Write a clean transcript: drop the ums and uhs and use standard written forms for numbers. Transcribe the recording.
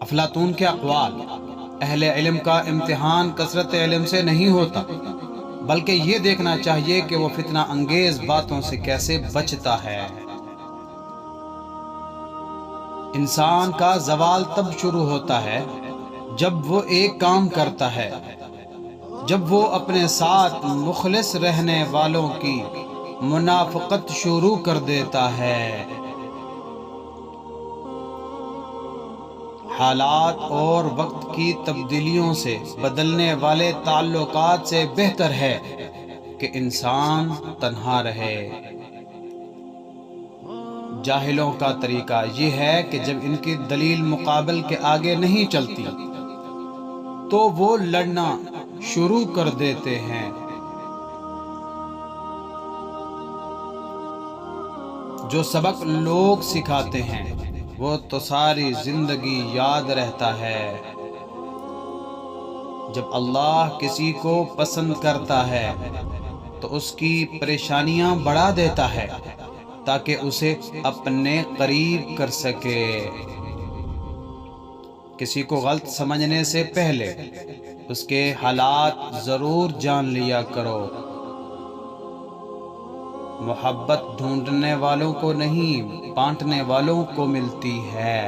افلاطون کے اقوال: اہل علم کا امتحان کثرت علم سے نہیں ہوتا، بلکہ یہ دیکھنا چاہیے کہ وہ فتنہ انگیز باتوں سے کیسے بچتا ہے۔ انسان کا زوال تب شروع ہوتا ہے جب وہ ایک کام کرتا ہے، جب وہ اپنے ساتھ مخلص رہنے والوں کی منافقت شروع کر دیتا ہے۔ حالات اور وقت کی تبدیلیوں سے بدلنے والے تعلقات سے بہتر ہے کہ انسان تنہا رہے۔ جاہلوں کا طریقہ یہ ہے کہ جب ان کی دلیل مقابل کے آگے نہیں چلتی تو وہ لڑنا شروع کر دیتے ہیں۔ جو سبق لوگ سکھاتے ہیں وہ تو ساری زندگی یاد رہتا ہے۔ جب اللہ کسی کو پسند کرتا ہے تو اس کی پریشانیاں بڑھا دیتا ہے تاکہ اسے اپنے قریب کر سکے۔ کسی کو غلط سمجھنے سے پہلے اس کے حالات ضرور جان لیا کرو۔ محبت ڈھونڈنے والوں کو نہیں، بانٹنے والوں کو ملتی ہے۔